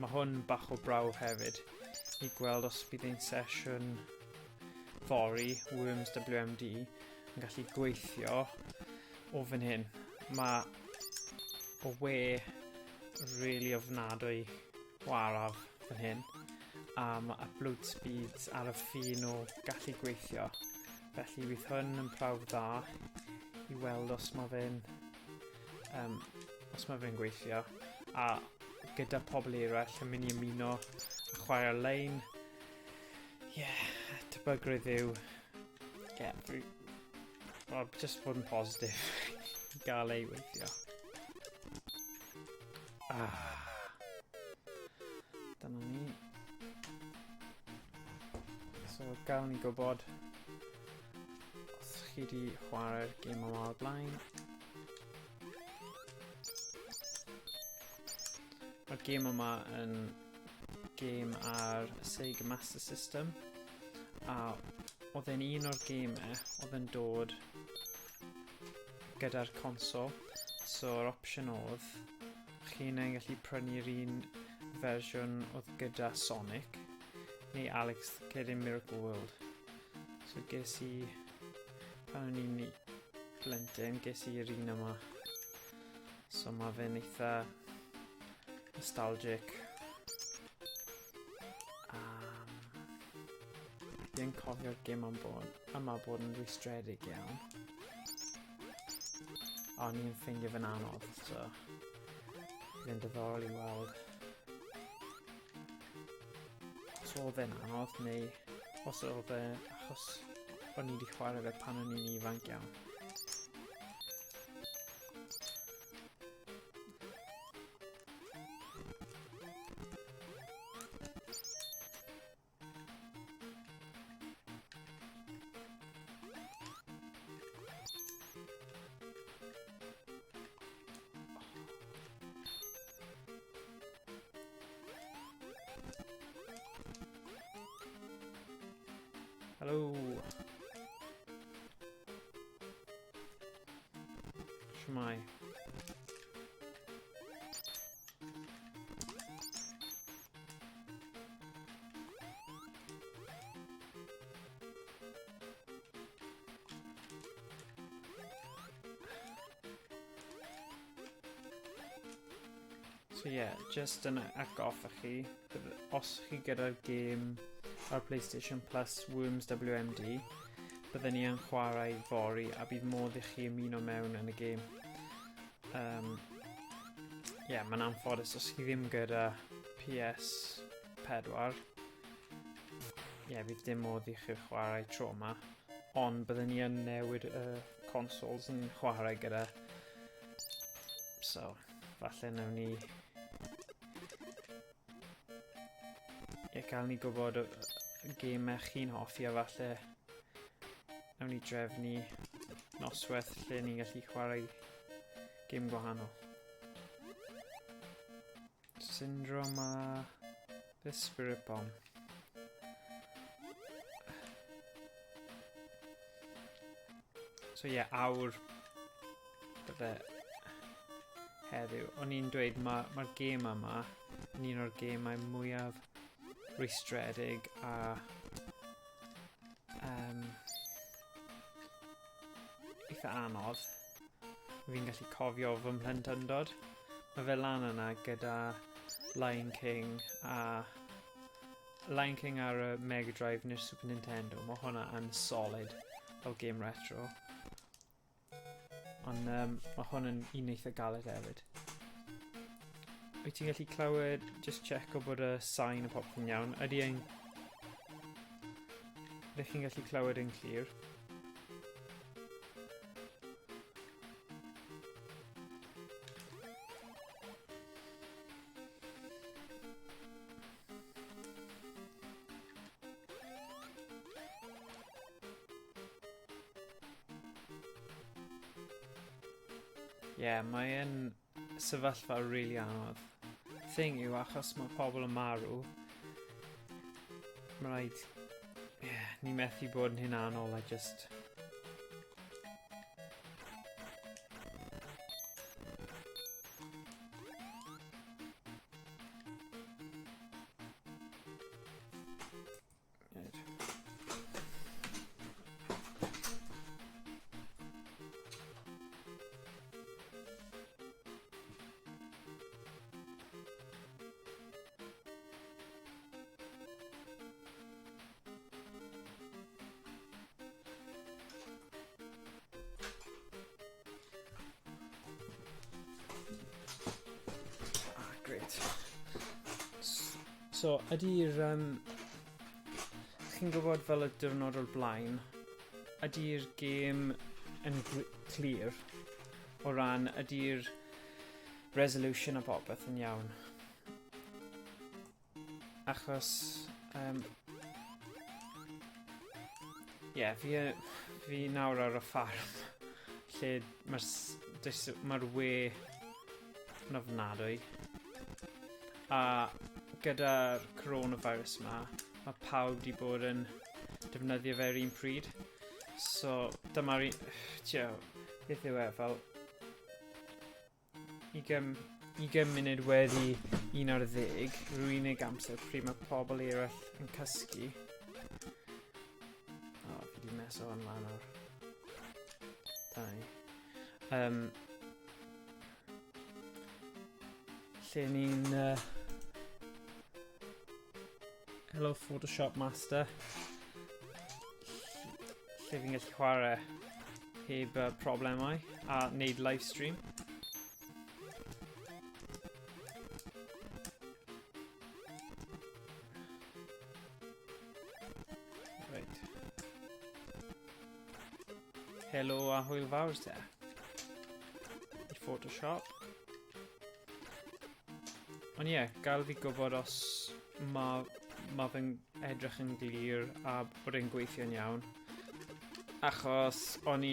mae hwn bach o brawf hefyd i gweld os bydd ein sesiwn fory Worms WMD yn gallu gweithio o fan hyn. Mae o we really ofnadwy waraf fan hyn a mae upload speeds ar y ffin o gallu gweithio, felly bydd hwn yn prawf dda i weld os mae fe'n gweithio, a gyda pobl eraill yn mynd i ymuno a chwarae lein. Tebygrydd yw just fod yn positif i gael ei weithio. Dyna ni. So gael ni gwybod os chi wedi chwarae'r gêm yma o'r blaen. Mae'r gêm yma yn gêm ar Sega Master System, a oedd e'n un o'r gemau oedd yn dod gyda'r consol, so yr opsiwn oedd chi'n gallu prynu'r un fersiwn oedd gyda Sonic neu Alex the Kid in Miracle World. So ges i, pan o'n i'n blentyn, ges i'r un yma, so mae fe'n eitha nostalgic. Fi'n cofio'r gêm yma bod yn rwystredig iawn, a o'n i'n ffeindio fe'n anodd, so fi'n diddorol i weld os oedd e'n anodd neu os oedd e achos o'n i wedi chwarae fe pan o'n i'n ifanc iawn. Hello. Shmai. So yeah, just yn atgoffa chi, os chi gyda'r gêm ar PlayStation Plus Worms WMD, byddwn ni yn chwarae fory a bydd modd i chi ymuno mewn yn y gêm. Mae'n anffodus os chi ddim gyda PS4, bydd dim modd i chi chwarae tro yma, ond byddwn ni yn newid y consoles yn chwarae gyda, so falle nawn ni gael ni gwybod y gemau chi'n hoffi, a falle nawn ni drefnu noswaith lle ni'n gallu chwarae gêm gwahanol. Syndrome a The Spirit Bomb. So awr bydde heddiw. O'n i'n dweud mae'r gêm yma yn un o'r gemau mwyaf rwystredig a eitha anodd. Fi'n gallu cofio fy mhlentyndod. Mae fe lan yna gyda Lion King ar y Mega Drive neu'r Super Nintendo. Mae hwnna yn solid fel game retro. Ond mae hwn yn un eitha galed hefyd. Wyt ti'n gallu clywed, just check o bod y sain y popeth yn iawn. Ydych chi'n gallu clywed yn clir? Mae'n sefyllfa rili anodd. Thing yw, achos mae pobl yn marw, mae rhaid, ni methu bod yn hunanol a just Right. So, ydy'r... chi'n gwybod fel y diwrnod o'r blaen, ydy'r gêm yn clir o ran ydy'r resolution a popeth yn iawn. Achos... fi nawr ar y ffarm lle mae'r we yn ofnadwy. A gyda'r coronavirus mae pawb wedi bod yn defnyddio fe'r un pryd. So dyma'r un... beth yw e, fel 20 munud wedi 11, yw'r unig amser pryd mae pobl eraill yn cysgu. O, fi wedi meso o'n lan o'r... lle ni'n... Hello Photoshop Master. Lle fi'n gallu chwarae heb problemau a wneud live stream. Right. Helo a hwyl fawr te. I Photoshop. Ond ie, gael fi gwybod os mae fe'n edrych yn glir a bod e'n gweithio'n iawn. Achos o'n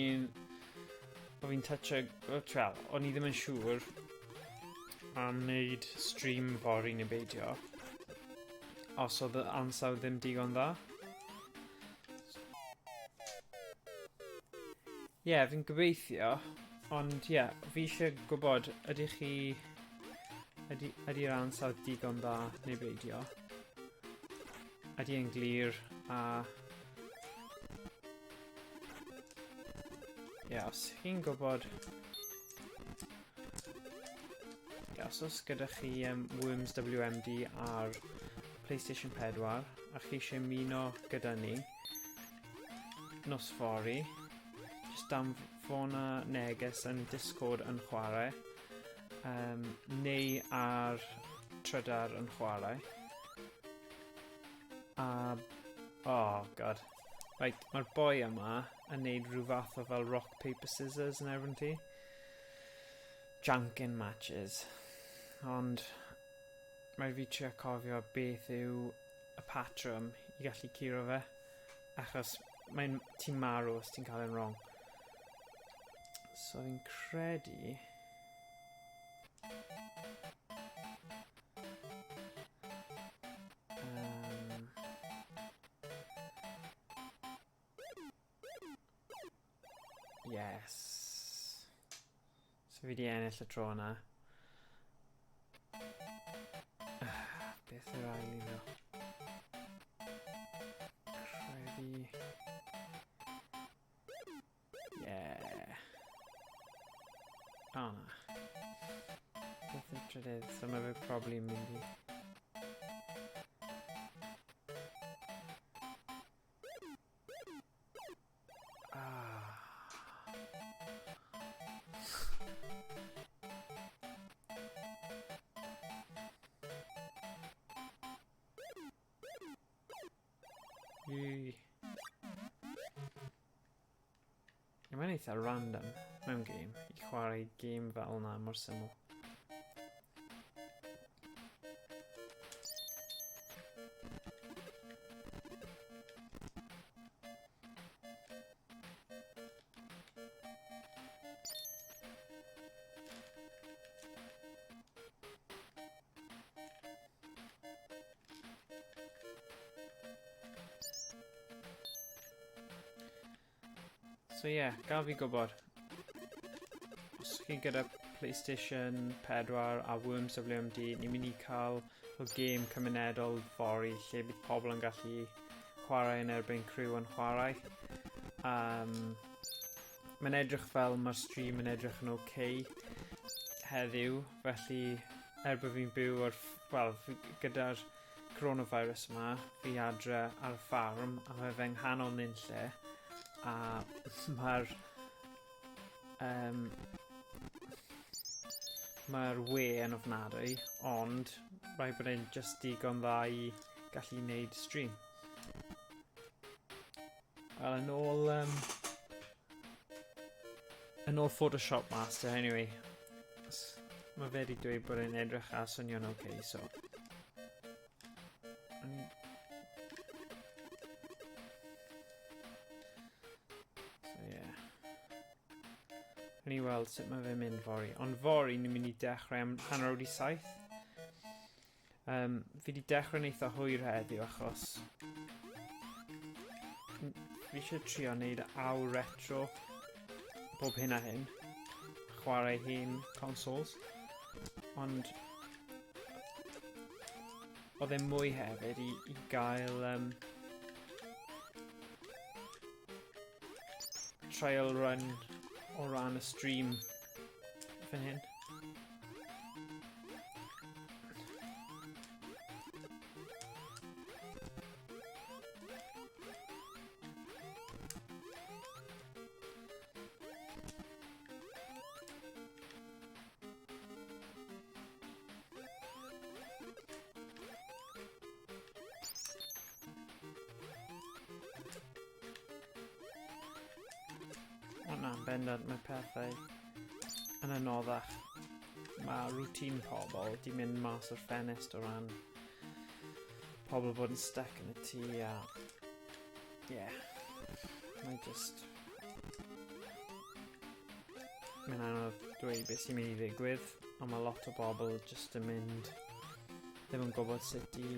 fi'n toucho... o'n i ddim yn siŵr am wneud stream fory neu beidio. Os oedd y ansawdd ddim digon dda. Ie, fi'n gobeithio. Ond ie, fi eisiau gwybod, ydy'r ansawdd digon dda neu beidio? Ydy e'n glir a... Ie, os chi'n gwybod... Ie, os oes gyda chi Worms WMD ar PlayStation 4 a chi eisiau ymuno gyda ni nos fory, jyst anfon y neges yn Discord yn chwarae, neu ar trydar yn chwarae. Oh god. Right, mae'r boi yma yn neud rhyw fath o fel rock, paper, scissors yn erbyn ti. Jankin matches. Ond mae fi trio cofio beth yw y patrwm i gallu curo fe. Achos ti'n marw os ti'n cael e'n wrong. So fi'n credu... Yes. So fi di ennill y tro yna. Beth yw'r ail i ddo? Credu... Yeah. O na. Beth yw'r trydydd? So mae fe probably yn mynd i... Mae'n eitha random mewn game I chwarae game fel yna mor syml. So yeah, gael fi gwybod. Os chi gyda PlayStation 4 a Worms WMD, ni'n mynd I cael y gêm cymunedol fory lle bydd pobl yn gallu chwarae yn erbyn crew yn chwarae. Mae'n edrych fel mae'r stream yn edrych yn okay heddiw, felly bod fi'n byw ar... Wel, gyda'r coronavirus yma, fi adre ar y ffarm a mae fe'n nghanol nunlle. A mae'r mae'r we yn ofnadwy, ond rhaid bod e'n just digon dda i gallu wneud stream. Wel, yn ôl Photoshop Master, anyway. Mae fe wedi dweud bod e'n edrych a swnio'n ok, so... Ni weld sut mae fe'n mynd fori. Ond fori ni'n mynd i dechrau am hanner wedi 7. Fi wedi dechrau'n eitha hwyr heddiw achos fi eisiau trio wneud awr retro bob hyn a hyn. Chwarae hen consoles. Ond oedd e'n mwy hefyd i gael trial run o ran y stream fan hyn. Na'n bendant mae pethau yn anoddach. Mae routine pobl di mynd mas o'r ffenest o ran pobl bod yn stuck yn y tŷ a mae just mae'n anodd dweud beth sy'n mynd i ddigwydd, ond mae lot o bobl just yn mynd ddim yn gwybod sut i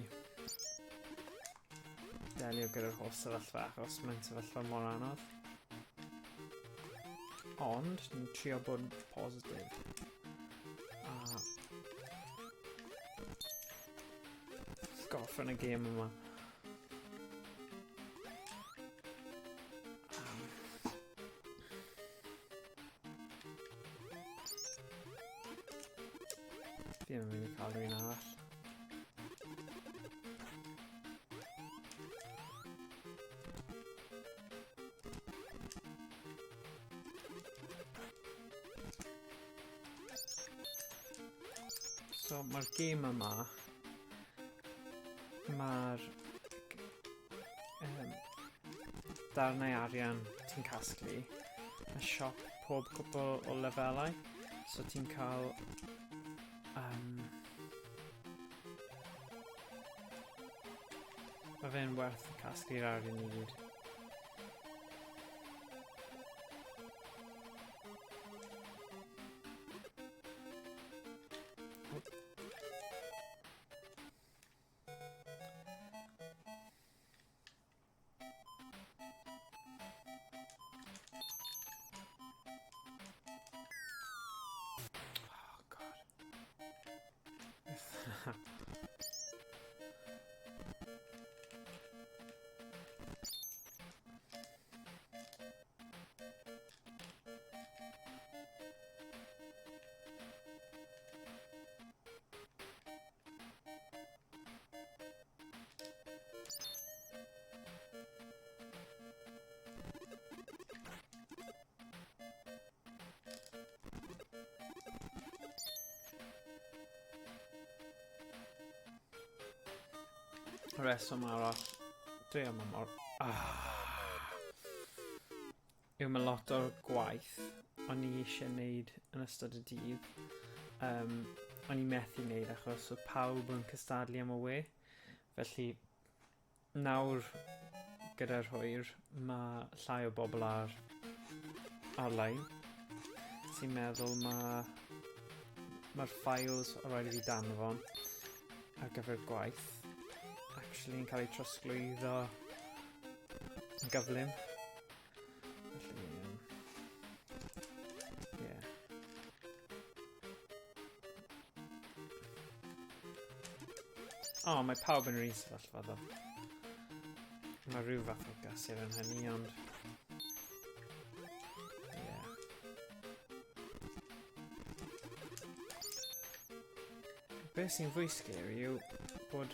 delio gyda'r holl sefyllfa achos mae'n sefyllfa mor anodd. Ond, ni'n trio bod yn positif. A... goffan y gêm yma. Fi ddim yn mynd i cael rhywun arall. So mae'r gêm yma, mae'r darnau arian ti'n casglu, y siop pob cwbl o lefelau, so ti'n cael mae fe'n werth casglu'r arian i gyd. Y reswm arall, dwi am mor... yw mae lot o'r gwaith o'n i eisiau wneud yn ystod y dydd. O'n i methu wneud achos oedd pawb yn cystadlu am y we. Felly, nawr gyda'r hwyr, mae llai o bobl ar-lein sy'n meddwl mae'r files o rhaid i fi danfon ar gyfer gwaith actually yn cael ei trosglwyddo yn gyflym. Felly, O, mae pawb yn yr un sefyllfa ddo. Mae rhyw fath o gasir yn hynny, ond... Beth sy'n fwy scary yw bod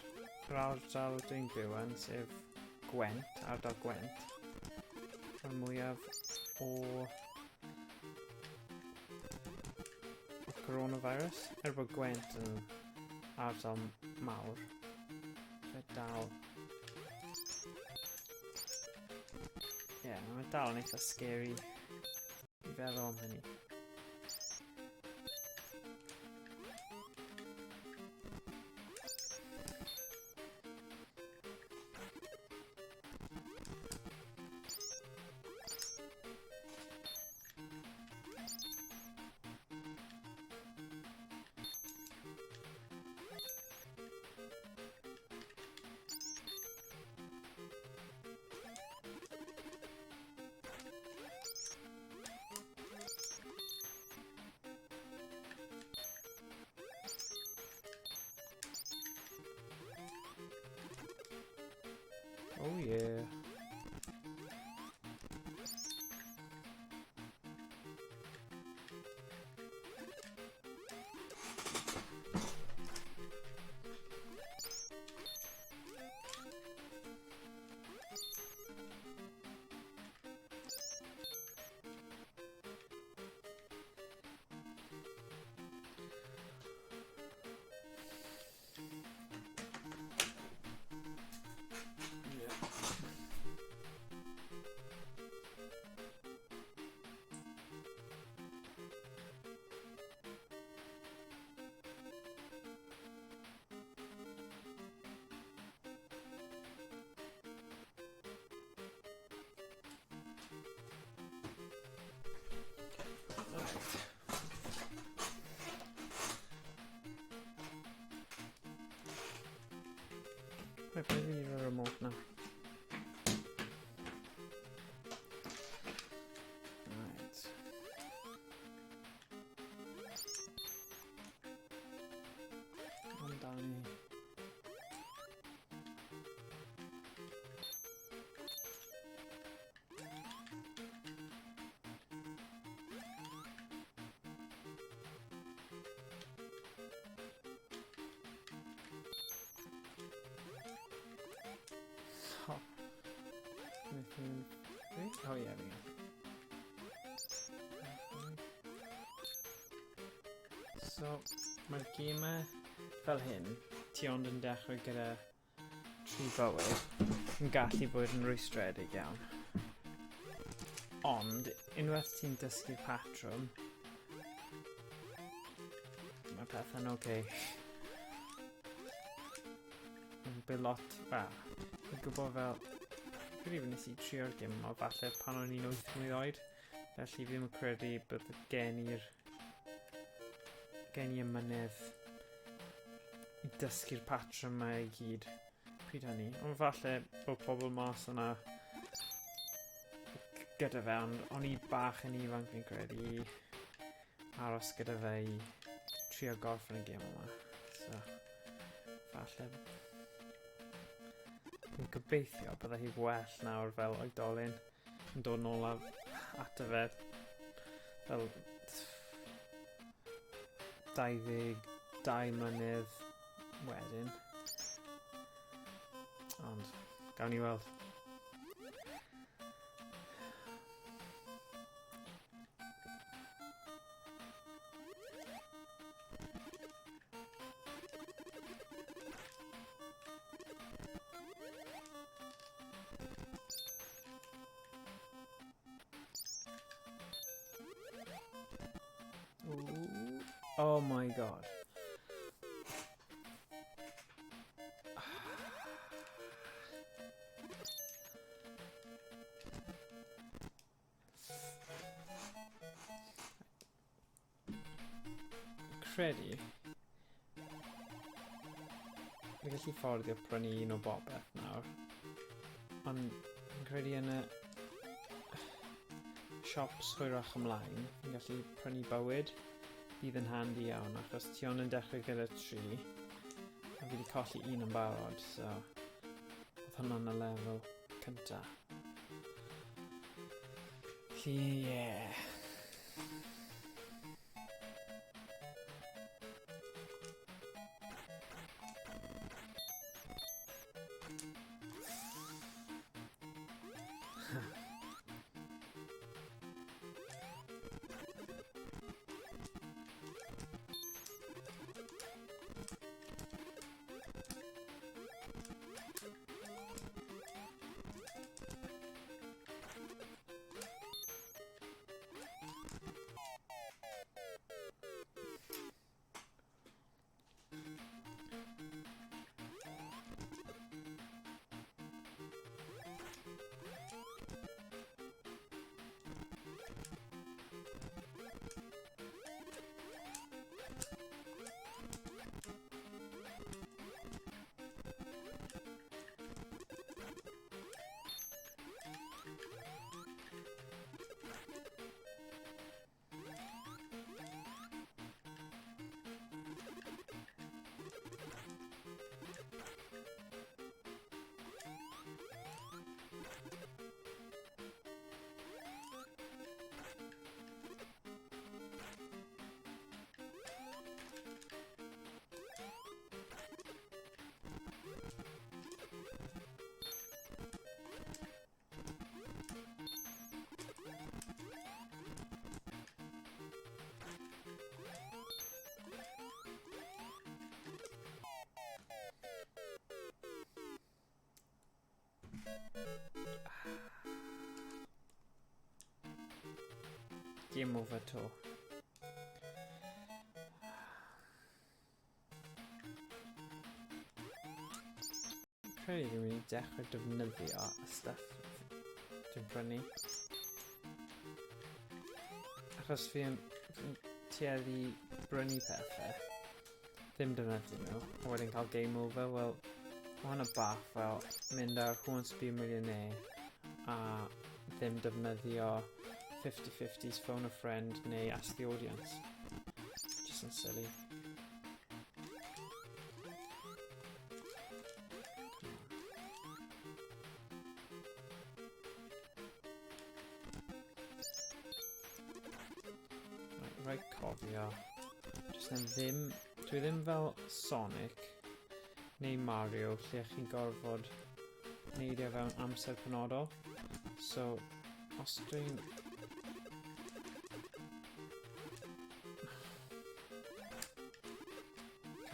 yr ardal dwi'n byw yn, sef Gwent, ardal Gwent, y mwyaf o coronavirus, bod Gwent yn ardal mawr. Fe dal... mae dal yn eitha scary i feddwl am hynny. Oh yeah. Wait, maybe you need a remote now. Right. Amdani. Oh. Anything free? Oh yeah, we go. So, mae'r gemau fel hyn, ti ond yn dechrau gyda 3 bywyd, yn gallu bod yn rwystredig iawn. Ond, unwaith ti'n dysgu'r patrwm, mae pethau'n oce. Yn bydd lot, fi'n gwybod fel, gwrif nes i trio'r gym, o falle pan o'n i'n 8 mlwydd oed, felly fi ddim yn credu bod gen i ymynydd i dysgu'r patrwm yma i gyd pryd hynny. Ond falle bod pobl mas yna gyda fe, ond o'n i bach yn ifanc fi'n credu i aros gyda fe i trio gorffen y gêm yma. So, falle fi'n gobeithio bydda hi well nawr fel oedolyn yn dod nôl ato fe fel 22 mlynedd wedyn. Ond, gawn ni weld. Ooh. Oh my god. Credu fi gallu fforddio prynu un o bobeth nawr, ond fi'n credu yn y siops hwyrach ymlaen fi'n gallu prynu bywyd bydd yn handi iawn, achos ti ond yn dechrau gyda 3 a fi wedi colli un yn barod, so oedd hwnna'n y lefel cynta. Felly yeah. game over to. Credu fi'n mynd i dechrau defnyddio y stuff dwi'n prynu. Achos fi'n tueddu brynu pethau, ddim defnyddio nhw, a wedyn cael game over. Wel, mae hwnna bach fel mynd ar Who Wants to Be a Millionaire a ddim defnyddio 50-50s, phone a friend neu ask the audience. Just yn silly. Right, cofio. Jyst yn ddim... Dwi ddim fel Sonic neu Mario lle chi'n gorfod neidio fewn amser penodol. So, os dwi'n...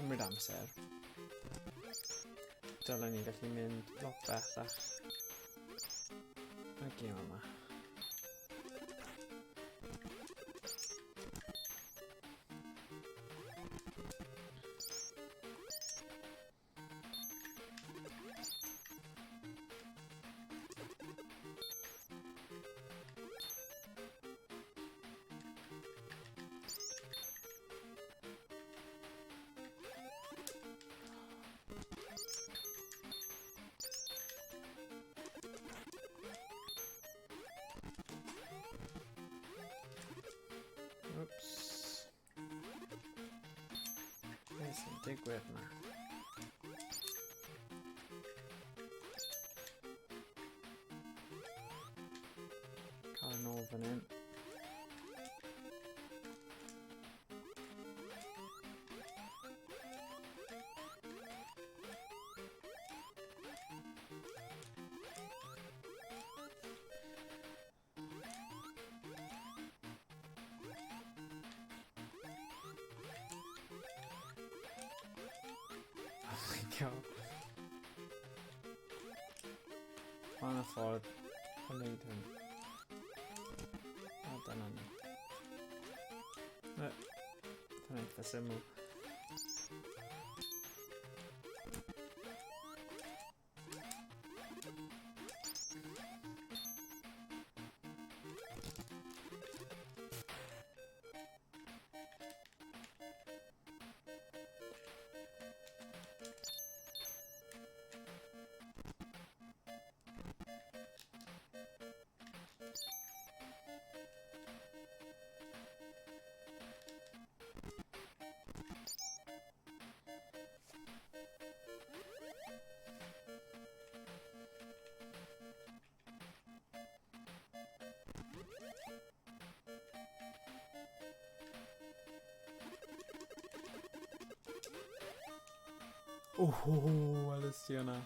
cymryd amser, dylen ni gallu mynd lot bellach y gêm yma. Whoops. Beth sy'n digwydd yma? Cael yn ôl fan hyn. God. Mae'n y ffordd o wneud hyn. O, dyna ni. Dyna eitha syml. Welais ti hwnna.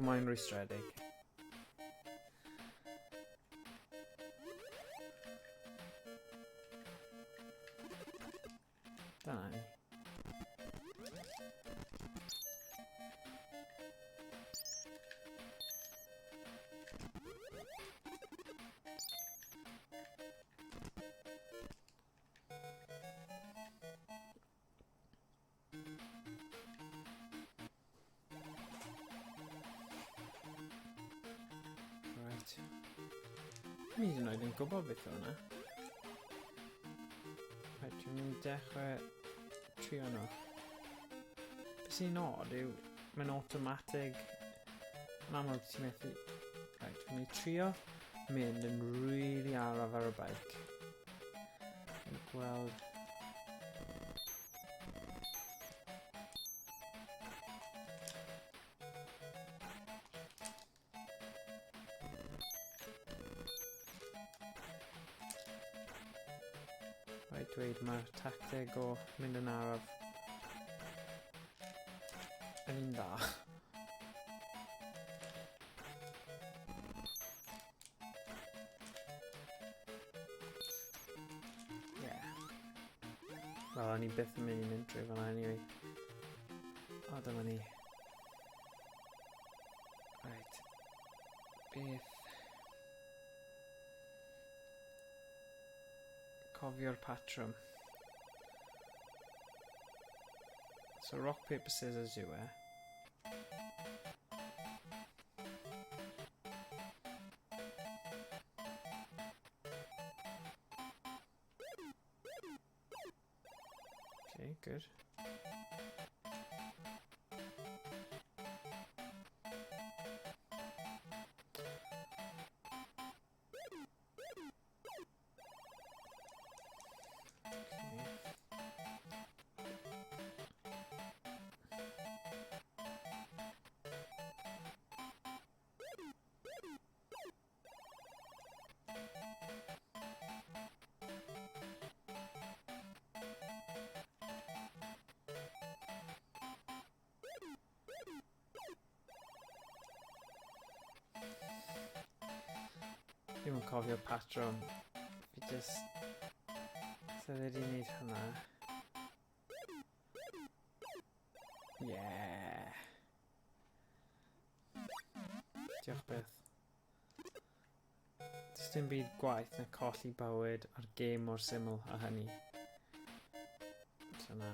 Mae'n rwystredig. Dyna ni. Mi hyd yn oed yn gwybod beth o hwnna. Rhaid, dwi'n mynd dechrau trio nhw. Be sy'n od yw, mae'n automatic. Yn amlwg ti'n methu... Rhaid, dwi'n mynd trio mynd yn really araf ar y bike. Dwi'n gweld... Rhaid dweud mae'r tactig o mynd yn araf yn un dda. Wel, o'n i byth yn mynd i mynd trwy fan'na anyway. O, dyma ni. Rhaid. Beth. Cofio'r patrwm. So rock, paper, scissors yw e. Okay, good. Ddim yn cofio'r patrwm. Fi just... So wedi wneud hwnna. Yeah! Diolch Beth. Does dim byd gwaith na colli bywyd ar gêm mor syml a hynny. So na.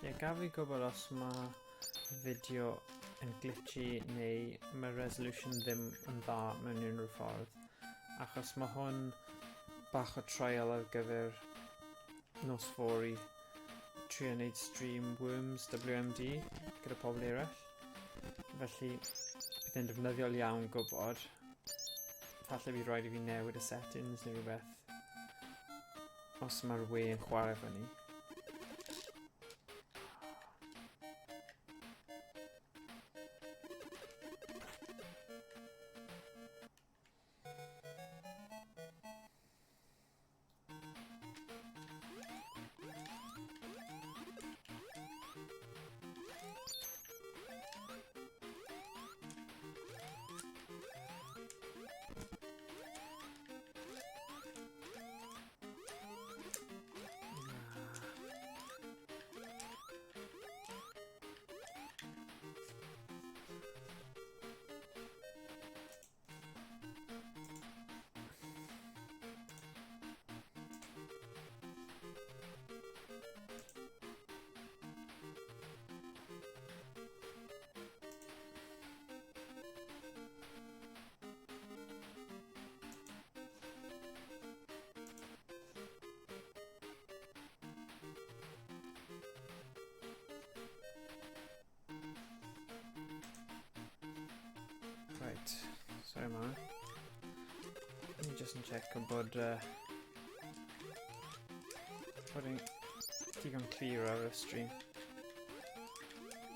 Ie, gaf fi gwybod os mae fideo yn glitchy neu mae resolution ddim yn dda mewn unrhyw ffordd. Achos mae hwn bach o trial ar gyfer nos fory trio wneud stream Worms WMD gyda pobl eraill. Felly bydd e'n defnyddiol iawn gwybod. Falle bydd rhaid I fi newid y settings neu rhywbeth os mae'r we yn chwarae fyny. Right, sorry man. Let me just check bod putting digon clear ar y stream.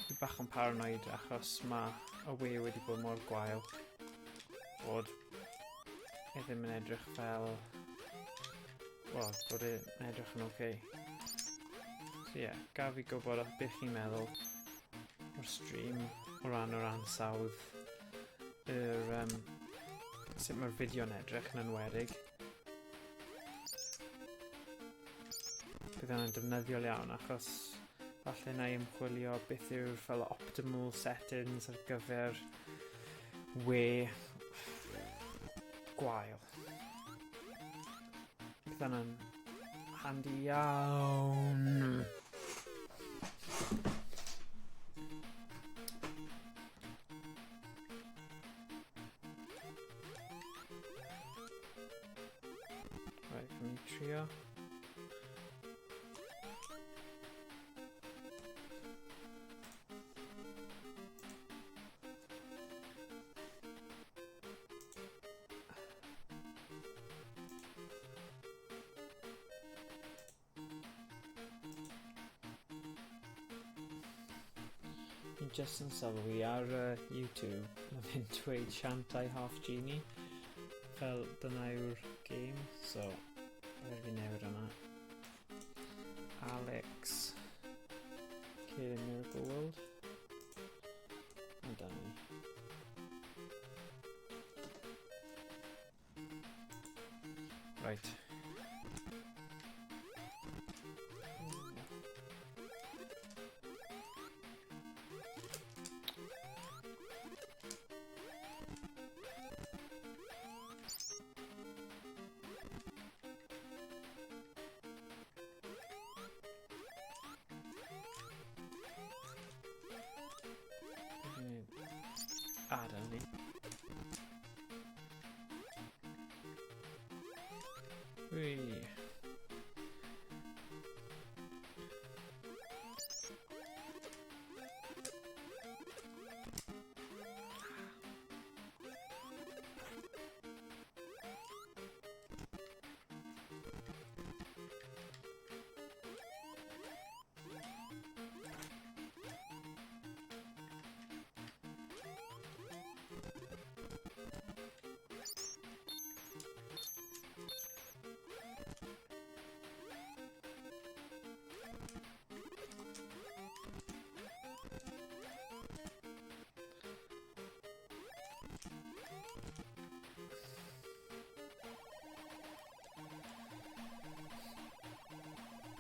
Dwi bach yn paranoid achos mae y we wedi bod mor gwael bod e ddim yn edrych fel... Wel, bod e'n edrych yn okay. So yeah, gaf fi gwybod beth chi'n meddwl o'r stream o ran ansawdd sut mae'r fideo'n edrych yn enwedig. Bydd yna'n defnyddiol iawn achos falle na I ymchwilio beth yw'r fel optimal settings ar gyfer we gwael. Bydd yna'n handi iawn. Right, can we trio? Chi jyst yn sylwi ar YouTube, mae fynd dweud siantau half genie fel dyna yw'r game, so rhaid fi newid hwnna. Alex Kid in Miracle World. Dyna ni. Right. Dyna ni. Whee.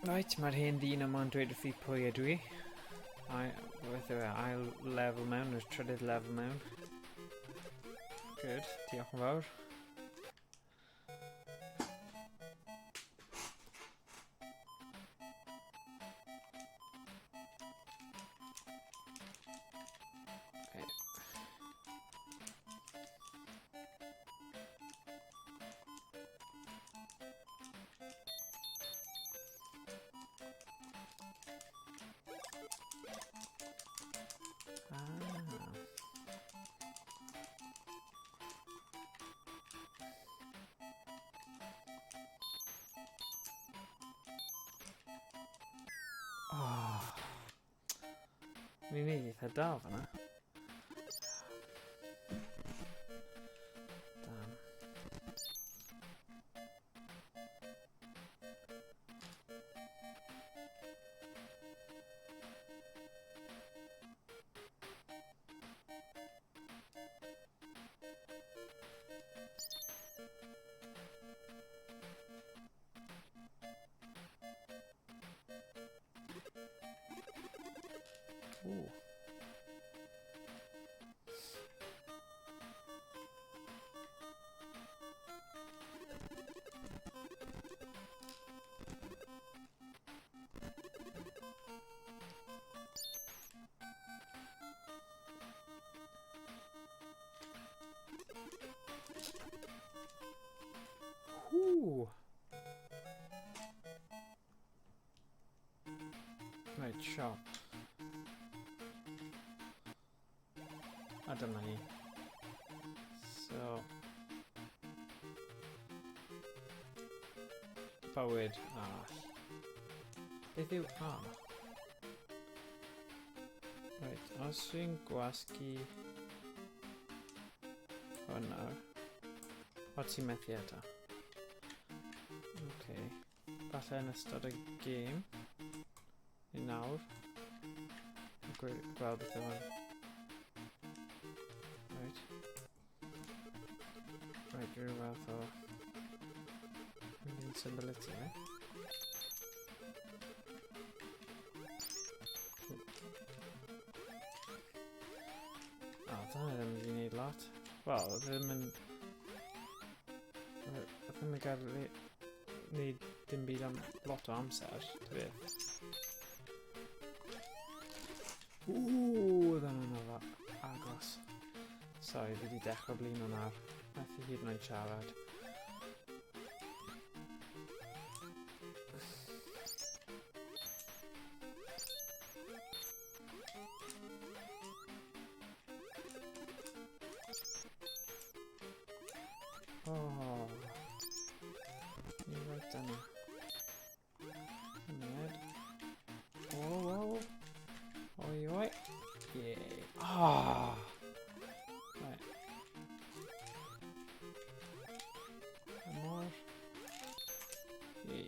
Right, mae'r hen ddyn yma'n dweud wrth i pwy ydw i. Beth yw e, ail lefel mewn, yw'r trydydd lefel mewn. Good, diolch yn fawr. Mi'n mynd eitha dal fyna. Damn. Ooh. Ooh. Right, shop. A dyma ni. So... bywyd arall. Beth yw A? Right, os dwi'n gwasgu hwn nawr, o ti'n methu eto? Ok. Falle yn ystod y gêm, i nawr, gweld beth yw hwn. Right. Right, ryw fath o invincibility, eh? Dyna ddim wedi gwneud lot. Wel, ddim yn gael wneud dim byd am lot o amser, dy beth. Dyna yna agos. Sorry, fi wedi dechrau blin o'n ar. Methu hyd yn oed siarad. Oh, ni right yna. Ned. Oh, oi, oi. Yeah. Oh. Right. More. Yay.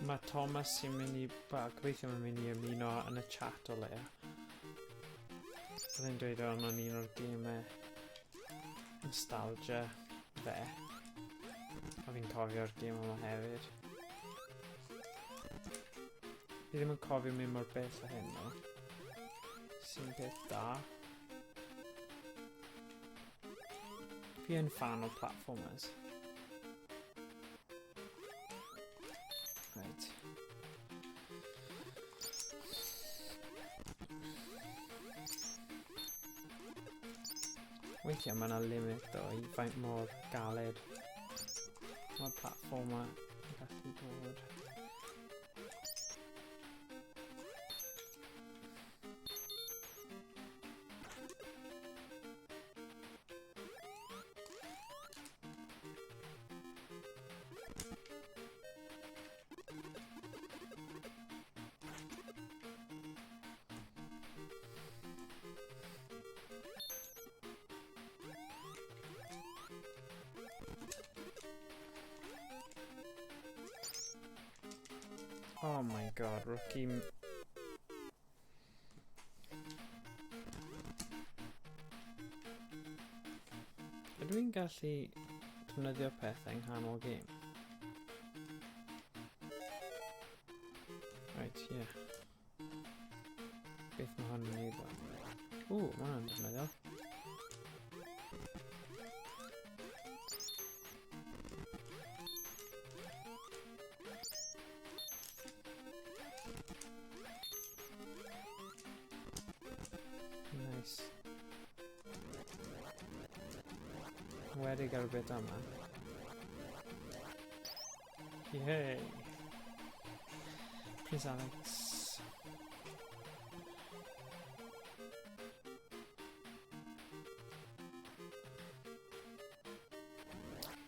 Mae Thomas sy'n mynd i... Wel, gobeithio mae'n mynd i ymuno yn y chat o leia. Byddai'n dweud o'n un o'r gemau nostalgia fe. A fi'n cofio'r gêm yma hefyd. Fi ddim yn cofio mynd mor bell o hyn o. Sy'n peth da. Fi yn fan o platformers. Right. Weithiau mae yna limit o i faint mor galed mae'r platformer yn gallu bod. Oh my god, rookie... Ydw i'n gallu defnyddio pethau yng nghanol gêm? Right, yeah. Beth mae hwn yn ei bod? Ww, mae hwnna'n defnyddio. Nice. Wedi gael bit yma. Yay! Prince Alex.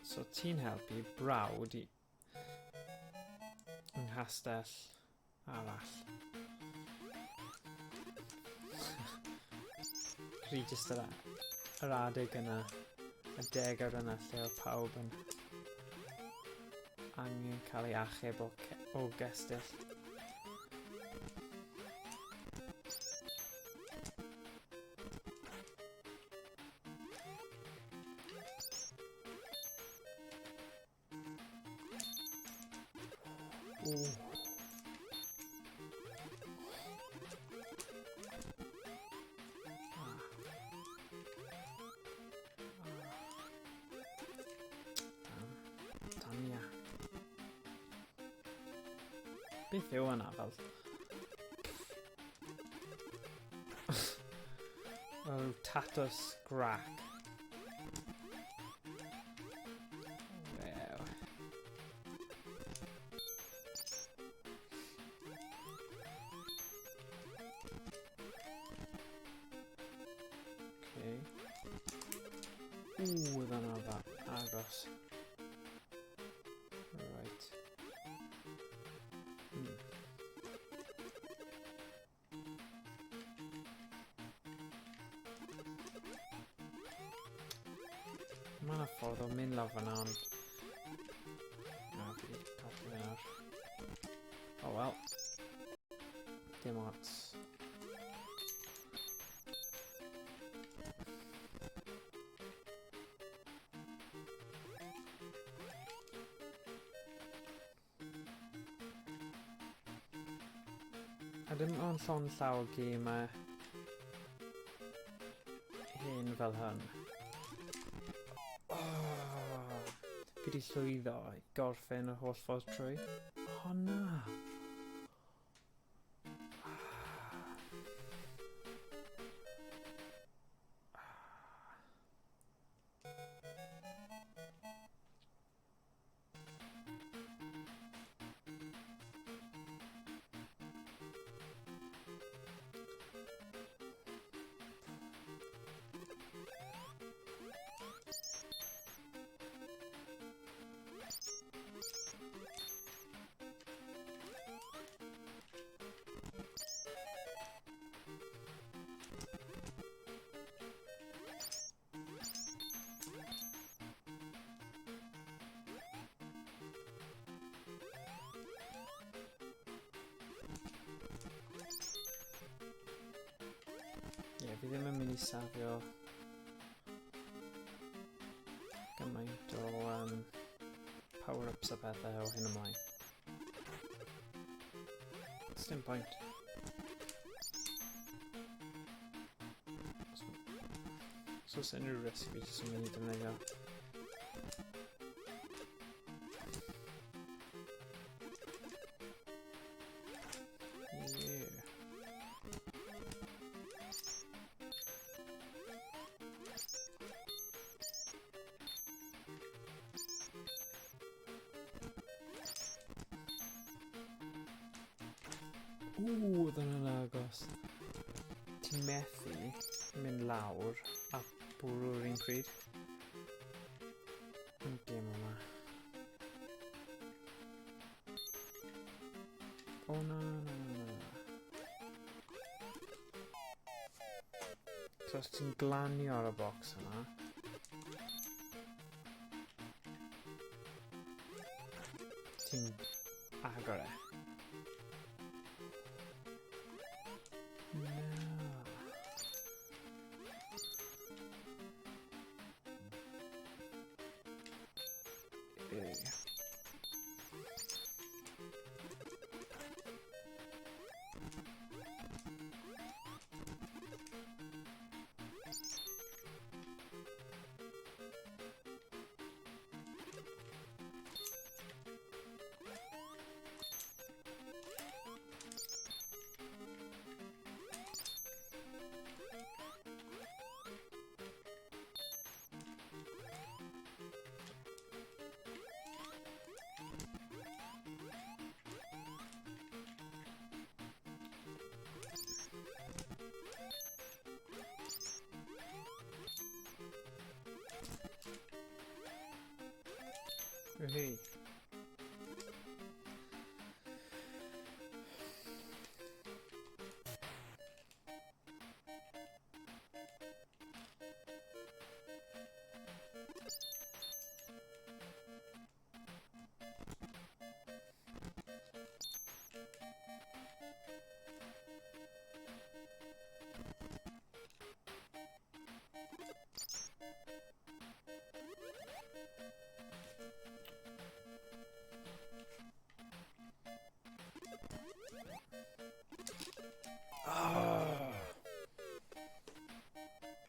So ti'n helpu brawd i yng nghastell arall. Rhi jyst yr adeg yna, y degawd yna lle o pawb yn angen cael ei achub o gestyll. Ooh. Tanya. Beth yw hwnna fel? Oh, Tatus Grac. Wow. Okay. Ooh, then I'll that Argos. Right. Mae yna ffordd o mynd lawr fyna ond... Na, fi wedi colli fe nawr. Oh well. Dim ots. A dim ond llon llaw gemau hen fel hyn. Fi wedi llwyddo i gorffen y holl ffordd trwy. O na! fi ddim yn mynd i safio gymaint o power-ups a pethau o hyn ymlaen. It's dim point. So oes unrhyw risg fi jyst yn mynd i defnyddio. Ww, oedd hwnna'n agos. Ti'n methu mynd lawr a bwrw'r un pryd. Yn dim yma. O na. So os ti'n glanio ar y bocs yma, ti'n agor e. Hey.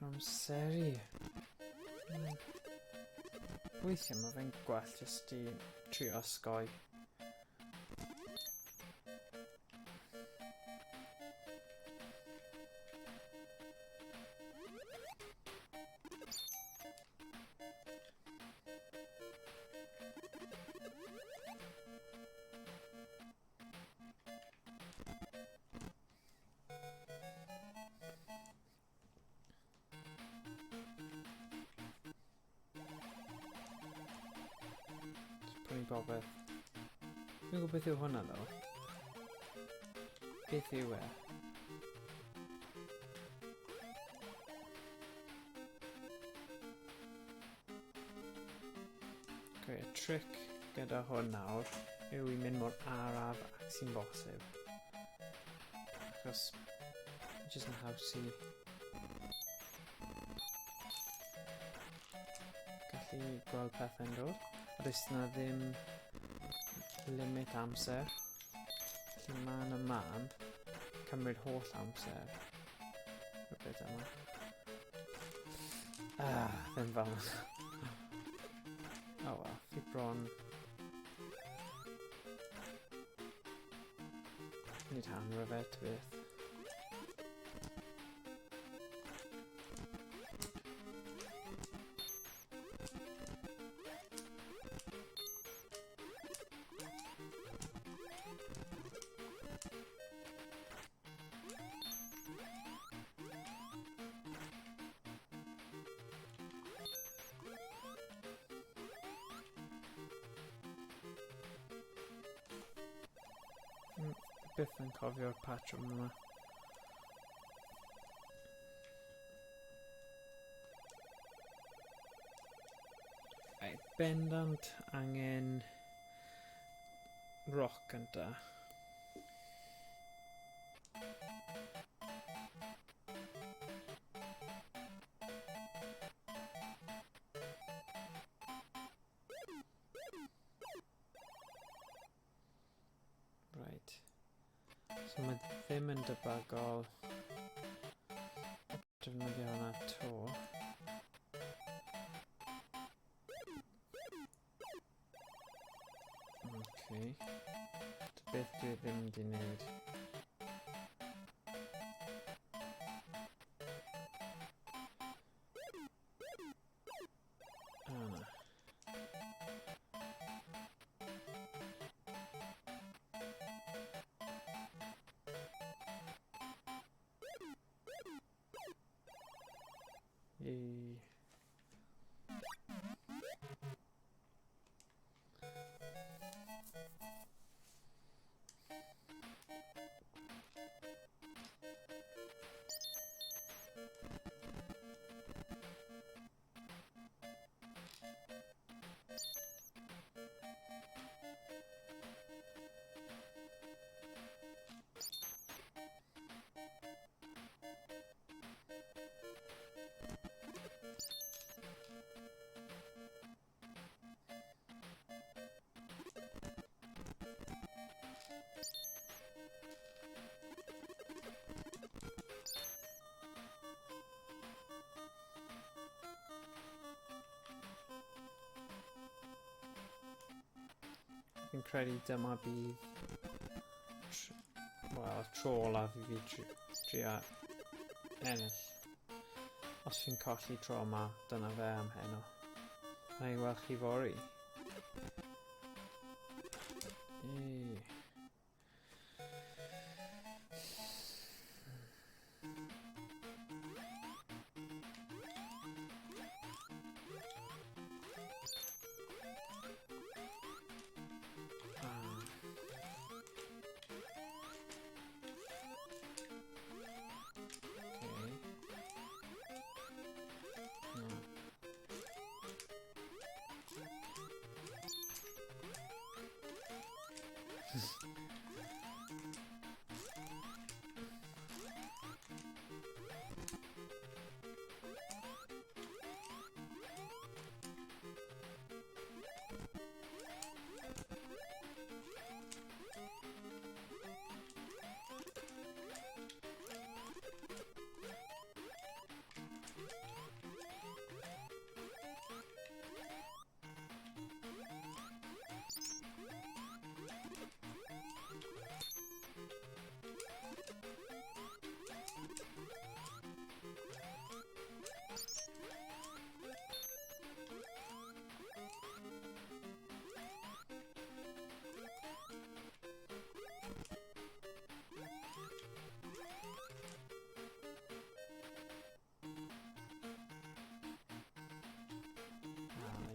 Amseru. Weithiau mae fe'n gwell jyst i trio osgoi. Bobeth. Dwi'n gwybod beth yw hwnna ddo. Beth yw e? Okay, y tric gyda hwn nawr yw i mynd mor araf ac sy'n bosib. Achos jyst yn haws i gallu gweld pethau'n dod. A does yna ddim limit amser. Felly man y man cymryd holl amser. Rhywbeth yma. Ddim fel yna. O wel, fi bron nid hanner o fe, ty beth. Byth yn cofio'r patrwm yma. Bendant angen roc gynta. So mae ddim yn debygol defnyddio hwnna to. Okay. Beth dwi ddim wedi wneud. Na. Yay. Fi'n credu dyma bydd tro olaf I fi trio ennill. Os fi'n colli tro yma, dyna fe am heno. Na I weld chi fory. Yay.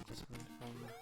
Just going to film that.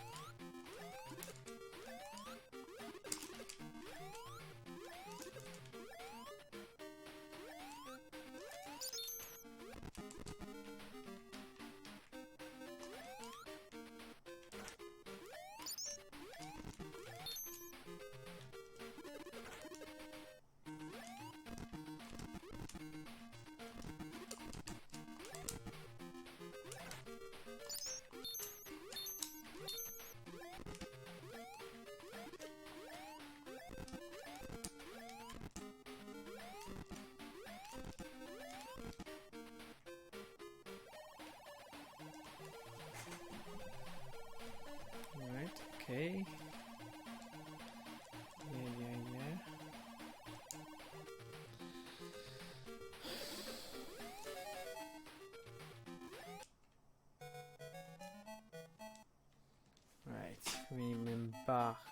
Right, okay. Yeah. Right, fi'n mynd bach.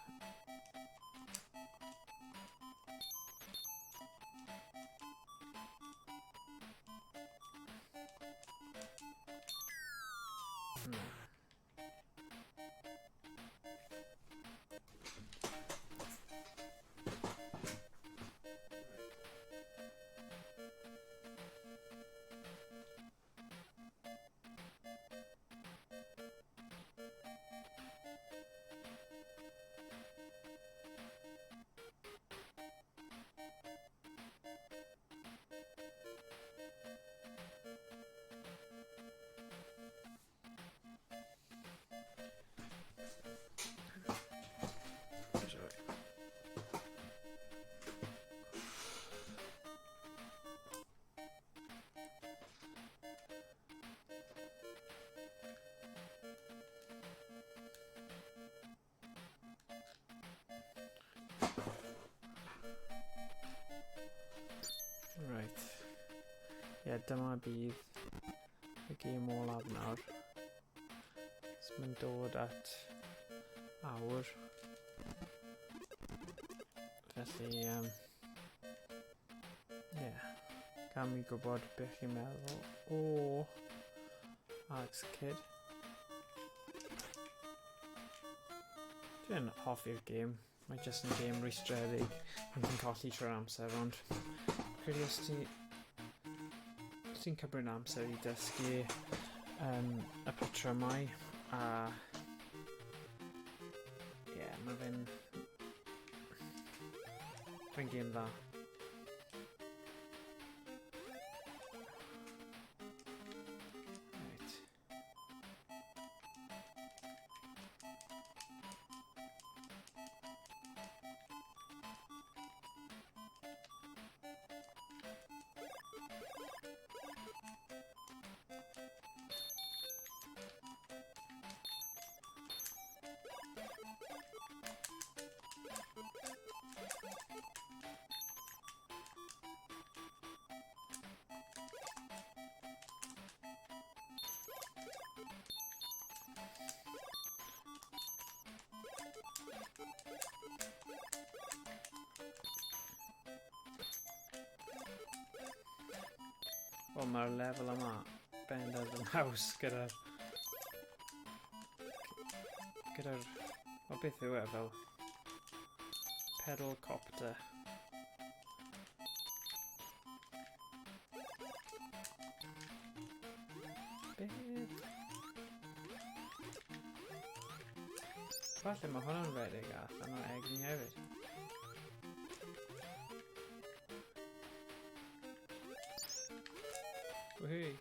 Right. Ie, dyma bydd y gêm olaf nawr. So mae'n dod at awr. Felly, gam i gwybod beth i'n meddwl o Alex Kidd. Dwi'n hoffi'r gêm. Mae jyst yn gêm rwystredig. Ond ti'n colli trwy'r amser, ond credu os ti'n cymryd amser i dysgu y patrymau a mae fe'n gêm dda. Right. Wel, mae'r lefel yma bendant yn haws gyda'r... o beth yw e fel... pedal copter. Beth? Falle mae hwnna'n redig allan o egni hefyd. Whee!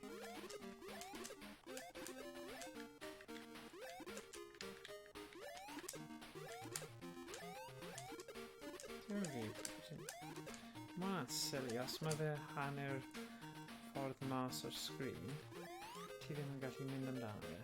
Mae'n silly, os mae fe hanner ffordd mas o'r sgrin, ti ddim yn gallu mynd amdano fe.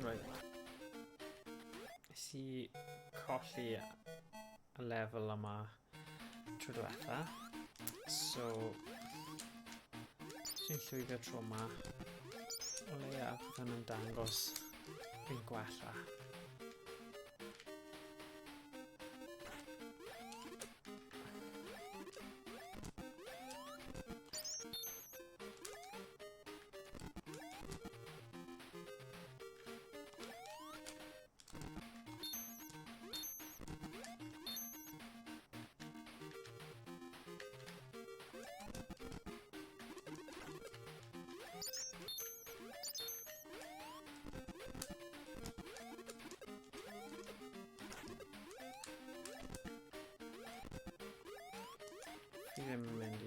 Right. Nes I colli y lefel yma tro diwetha. So, sy'n llwyddo tro yma. O leia bydden nhw'n dangos fi'n gwella. Fi ddim yn mynd I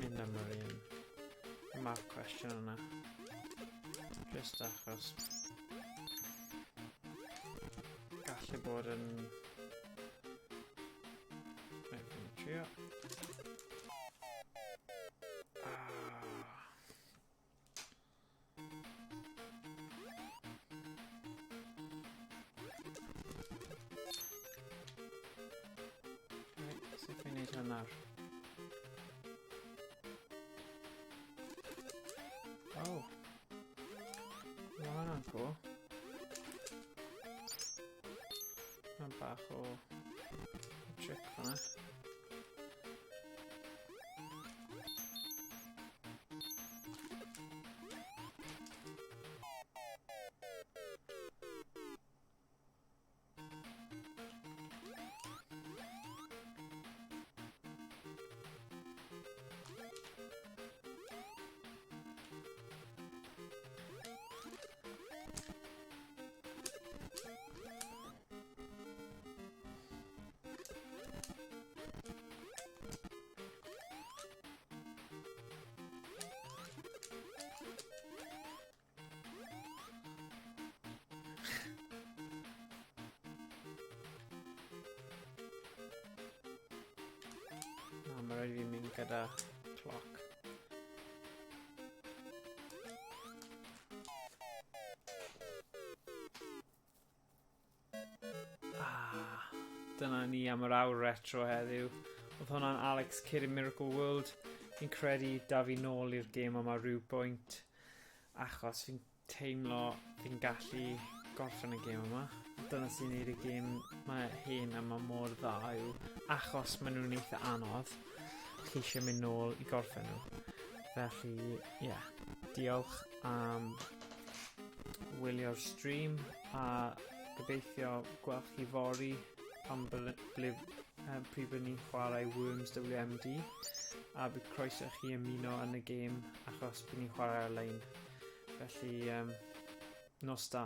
mynd am yr un mark question yna. Just achos gallu bod yn... Rhaid fi'n trio. wneud hyn nawr. Oh. Mae hwnna'n cool. Mae'n bach o trick fan'na. Mae rhaid fi mynd gyda cloc. Dyna ni am yr awr retro heddiw. Oedd hwnna'n Alex Kidd in Miracle World. Fi'n credu da fi nôl i'r gêm yma rhywbwynt, achos fi'n teimlo fi'n gallu gorffen y gêm yma. Dyna sy'n neud y gêm mae hen a mae mor dda yw, achos maen nhw'n eitha anodd, chi eisiau mynd nôl i gorffen nhw. Felly, ie, diolch am wylio'r stream, a gobeithio gwelwch chi fory pan pryd bydd ni'n chwarae Worms WMD, a bydd croeso chi ymuno yn y gêm achos bydd ni'n chwarae ar-lein. Felly, nos da.